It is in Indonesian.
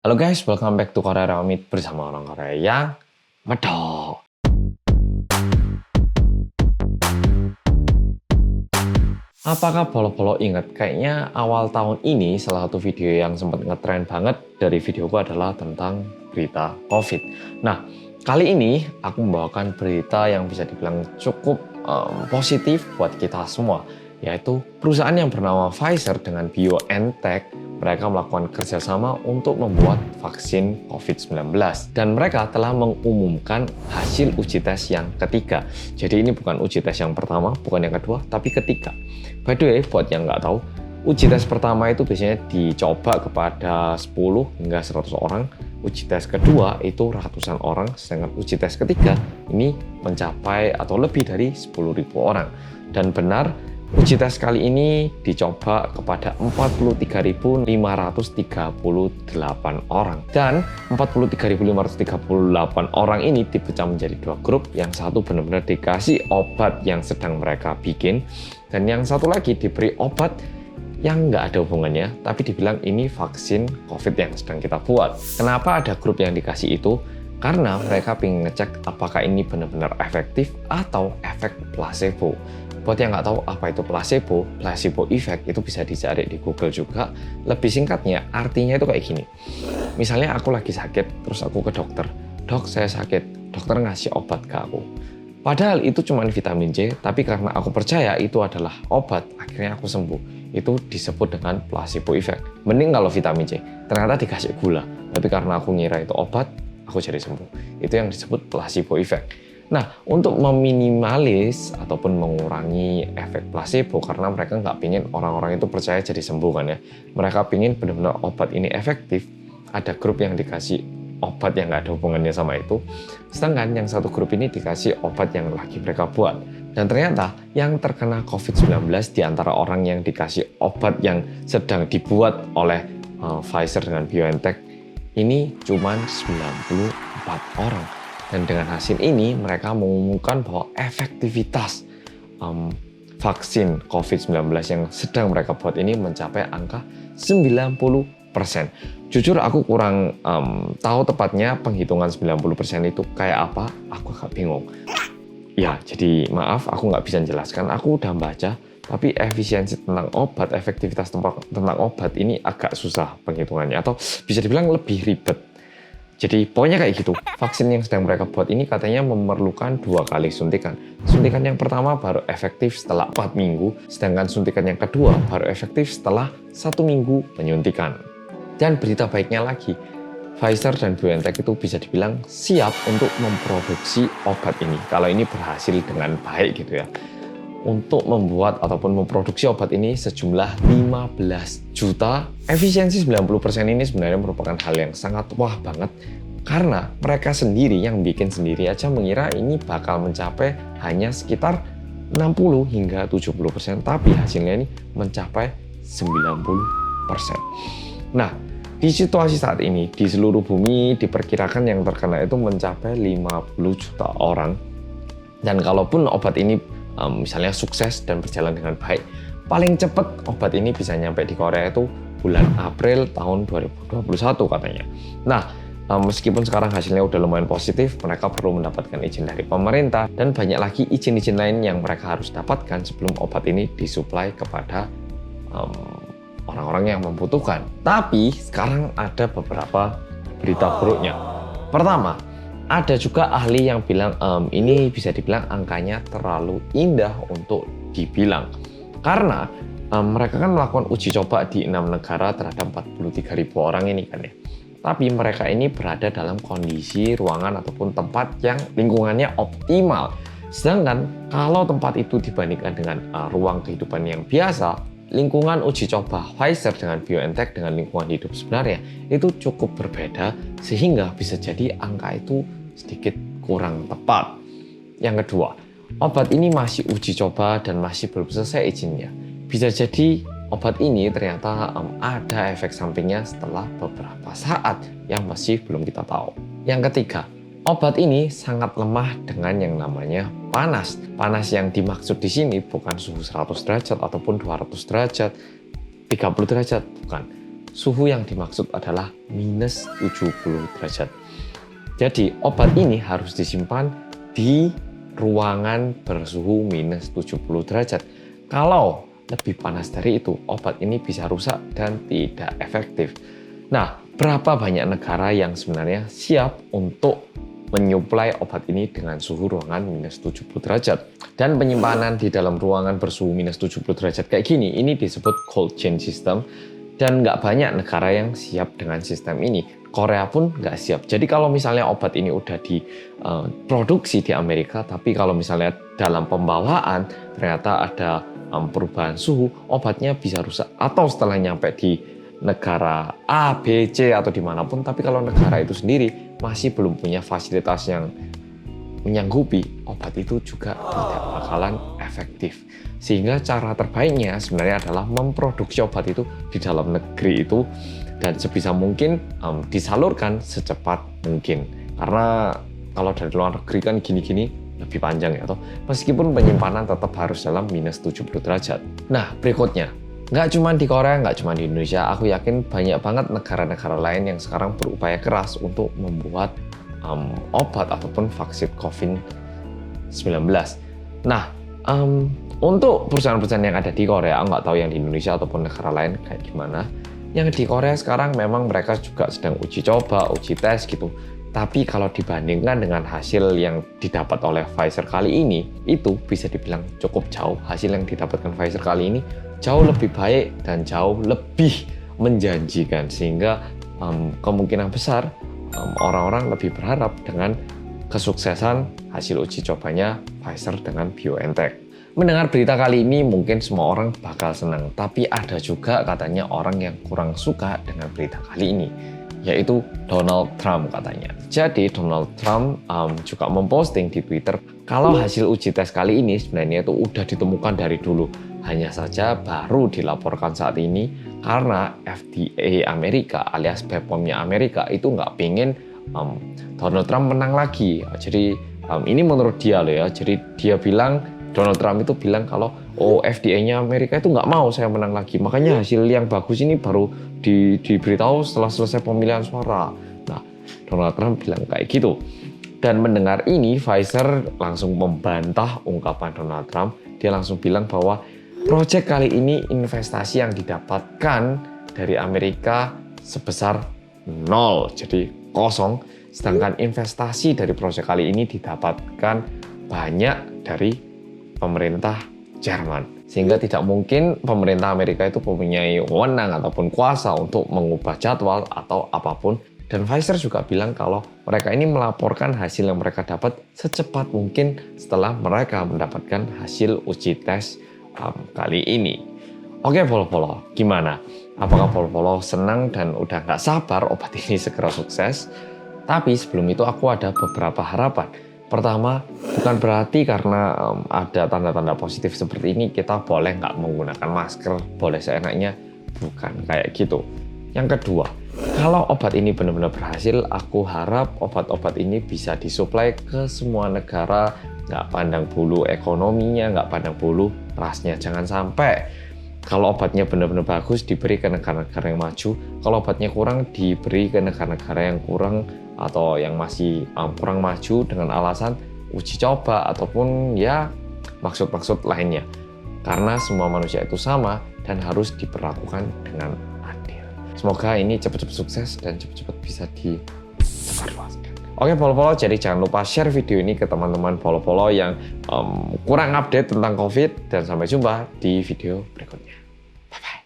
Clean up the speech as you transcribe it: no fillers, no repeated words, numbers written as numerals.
Halo guys, welcome back to Korea Ramit bersama orang Korea yang medok. Apakah bolo-bolo ingat? Kayaknya awal tahun ini salah satu video yang sempat ngetrend banget dari videoku adalah tentang berita COVID. Nah, kali ini aku membawakan berita yang bisa dibilang cukup positif buat kita semua, yaitu perusahaan yang bernama Pfizer dengan BioNTech. Mereka melakukan kerjasama untuk membuat vaksin COVID-19 dan mereka telah mengumumkan hasil uji tes yang ketiga. Jadi ini bukan uji tes yang pertama, bukan yang kedua, tapi ketiga. By the way, buat yang nggak tahu, uji tes pertama itu biasanya dicoba kepada 10 hingga 100 orang. Uji tes kedua itu ratusan orang, sedangkan uji tes ketiga ini mencapai atau lebih dari 10.000 orang. Dan benar, uji tes kali ini dicoba kepada 43.538 orang. Dan 43.538 orang ini dipecah menjadi dua grup. Yang satu benar-benar dikasih obat yang sedang mereka bikin, dan yang satu lagi diberi obat yang nggak ada hubungannya, tapi dibilang ini vaksin COVID yang sedang kita buat. Kenapa ada grup yang dikasih itu? Karena mereka ingin ngecek apakah ini benar-benar efektif atau efek placebo. Buat yang nggak tahu apa itu placebo effect itu bisa dicari di Google juga. Lebih singkatnya, artinya itu kayak gini. Misalnya aku lagi sakit, terus aku ke dokter. Dok, saya sakit. Dokter ngasih obat ke aku. Padahal itu cuma vitamin C, tapi karena aku percaya itu adalah obat, akhirnya aku sembuh. Itu disebut dengan placebo effect. Mending kalau vitamin C, ternyata dikasih gula. Tapi karena aku ngira itu obat, aku jadi sembuh. Itu yang disebut placebo effect. Nah, untuk meminimalis ataupun mengurangi efek placebo, karena mereka nggak pingin orang-orang itu percaya jadi sembuh kan ya. Mereka pingin benar-benar obat ini efektif. Ada grup yang dikasih obat yang nggak ada hubungannya sama itu. Sedangkan yang satu grup ini dikasih obat yang lagi mereka buat. Dan ternyata yang terkena COVID-19 di antara orang yang dikasih obat yang sedang dibuat oleh Pfizer dengan BioNTech ini cuma 94 orang. Dan dengan hasil ini mereka mengumumkan bahwa efektivitas vaksin COVID-19 yang sedang mereka buat ini mencapai angka 90%. Jujur aku kurang tahu tepatnya penghitungan 90% itu kayak apa, aku agak bingung. Ya, jadi maaf aku nggak bisa menjelaskan, aku udah baca, tapi efisiensi tentang obat, efektivitas tentang obat ini agak susah penghitungannya, atau bisa dibilang lebih ribet. Jadi pokoknya kayak gitu, vaksin yang sedang mereka buat ini katanya memerlukan 2 kali suntikan. Suntikan yang pertama baru efektif setelah 4 minggu, sedangkan suntikan yang kedua baru efektif setelah 1 minggu penyuntikan. Dan berita baiknya lagi, Pfizer dan BioNTech itu bisa dibilang siap untuk memproduksi obat ini. Kalau ini berhasil dengan baik gitu ya. Untuk membuat ataupun memproduksi obat ini sejumlah 15 juta. Efisiensi 90% ini sebenarnya merupakan hal yang sangat wah banget. Karena mereka sendiri yang bikin sendiri aja mengira ini bakal mencapai hanya sekitar 60 hingga 70%. Tapi hasilnya ini mencapai 90%. Nah, di situasi saat ini, di seluruh bumi diperkirakan yang terkena itu mencapai 50 juta orang. Dan kalaupun obat ini misalnya sukses dan berjalan dengan baik, paling cepat obat ini bisa nyampe di Korea itu bulan April tahun 2021 katanya. Nah, meskipun sekarang hasilnya udah lumayan positif, mereka perlu mendapatkan izin dari pemerintah dan banyak lagi izin-izin lain yang mereka harus dapatkan sebelum obat ini disuplai kepada orang-orang yang membutuhkan. Tapi sekarang ada beberapa berita buruknya. Pertama, ada juga ahli yang bilang ini bisa dibilang angkanya terlalu indah untuk dibilang. Karena mereka kan melakukan uji coba di 6 negara terhadap 43.000 orang ini kan ya. Tapi mereka ini berada dalam kondisi ruangan ataupun tempat yang lingkungannya optimal. Sedangkan kalau tempat itu dibandingkan dengan ruang kehidupan yang biasa, lingkungan uji coba Pfizer dengan BioNTech dengan lingkungan hidup sebenarnya itu cukup berbeda, sehingga bisa jadi angka itu sedikit kurang tepat. Yang kedua, obat ini masih uji coba dan masih belum selesai izinnya. Bisa jadi obat ini ternyata ada efek sampingnya setelah beberapa saat yang masih belum kita tahu. Yang ketiga, obat ini sangat lemah dengan yang namanya panas. Panas yang dimaksud di sini bukan suhu 100 derajat ataupun 200 derajat, 30 derajat, bukan. suhu yang dimaksud adalah minus 70 derajat. Jadi obat ini harus disimpan di ruangan bersuhu minus 70 derajat. Kalau lebih panas dari itu, obat ini bisa rusak dan tidak efektif. Nah, berapa banyak negara yang sebenarnya siap untuk menyuplai obat ini dengan suhu ruangan minus 70 derajat? Dan penyimpanan di dalam ruangan bersuhu minus 70 derajat kayak gini, ini disebut cold chain system. Dan nggak banyak negara yang siap dengan sistem ini. Korea pun nggak siap. Jadi kalau misalnya obat ini udah diproduksi di Amerika, tapi kalau misalnya dalam pembawaan ternyata ada perubahan suhu, obatnya bisa rusak. Atau setelah nyampe di negara A, B, C, atau dimanapun, tapi kalau negara itu sendiri masih belum punya fasilitas yang menyanggupi, obat itu juga tidak bakalan efektif. Sehingga cara terbaiknya sebenarnya adalah memproduksi obat itu di dalam negeri itu dan sebisa mungkin disalurkan secepat mungkin. Karena kalau dari luar negeri kan gini-gini lebih panjang ya, toh. Meskipun penyimpanan tetap harus dalam minus 70 derajat. Nah, berikutnya, nggak cuma di Korea, nggak cuma di Indonesia, aku yakin banyak banget negara-negara lain yang sekarang berupaya keras untuk membuat obat ataupun vaksin COVID-19. Nah, untuk perusahaan-perusahaan yang ada di Korea, nggak tahu yang di Indonesia ataupun negara lain kayak gimana. Yang di Korea sekarang memang mereka juga sedang uji coba, uji tes gitu. Tapi kalau dibandingkan dengan hasil yang didapat oleh Pfizer kali ini, itu bisa dibilang cukup jauh. Hasil yang didapatkan Pfizer kali ini jauh lebih baik dan jauh lebih menjanjikan. Sehingga kemungkinan besar orang-orang lebih berharap dengan kesuksesan hasil uji cobanya Pfizer dengan BioNTech. Mendengar berita kali ini mungkin semua orang bakal senang, tapi ada juga katanya orang yang kurang suka dengan berita kali ini, yaitu Donald Trump katanya. Jadi Donald Trump juga memposting di Twitter kalau hasil uji tes kali ini sebenarnya itu udah ditemukan dari dulu, hanya saja baru dilaporkan saat ini karena FDA Amerika alias BPOM-nya Amerika itu nggak pengen Donald Trump menang lagi. Jadi ini menurut dia loh ya. Jadi dia bilang, Donald Trump itu bilang kalau FDA-nya Amerika itu nggak mau saya menang lagi. Makanya hasil yang bagus ini baru diberitahu setelah selesai pemilihan suara. Nah, Donald Trump bilang kayak gitu. Dan mendengar ini, Pfizer langsung membantah ungkapan Donald Trump. Dia langsung bilang bahwa proyek kali ini investasi yang didapatkan dari Amerika sebesar 0, jadi kosong. Sedangkan investasi dari proyek kali ini didapatkan banyak dari pemerintah Jerman. Sehingga tidak mungkin pemerintah Amerika itu mempunyai wewenang ataupun kuasa untuk mengubah jadwal atau apapun. Dan Pfizer juga bilang kalau mereka ini melaporkan hasil yang mereka dapat secepat mungkin setelah mereka mendapatkan hasil uji tes kali ini. Oke Polo-Polo, gimana? Apakah Polo-Polo senang dan udah nggak sabar obat ini segera sukses? Tapi sebelum itu aku ada beberapa harapan. Pertama, bukan berarti karena ada tanda-tanda positif seperti ini kita boleh nggak menggunakan masker, boleh seenaknya, bukan kayak gitu. Yang kedua, kalau obat ini benar-benar berhasil, aku harap obat-obat ini bisa disuplai ke semua negara, nggak pandang bulu ekonominya, nggak pandang bulu rasnya. Jangan sampai kalau obatnya benar-benar bagus diberi ke negara-negara yang maju, kalau obatnya kurang diberi ke negara-negara yang kurang atau yang masih kurang maju dengan alasan uji coba ataupun ya maksud-maksud lainnya. Karena semua manusia itu sama dan harus diperlakukan dengan adil. Semoga ini cepat-cepat sukses dan cepat-cepat bisa disebarluaskan. Oke Polo-Polo, jadi jangan lupa share video ini ke teman-teman Polo-Polo yang kurang update tentang COVID dan sampai jumpa di video berikutnya. Bye-bye.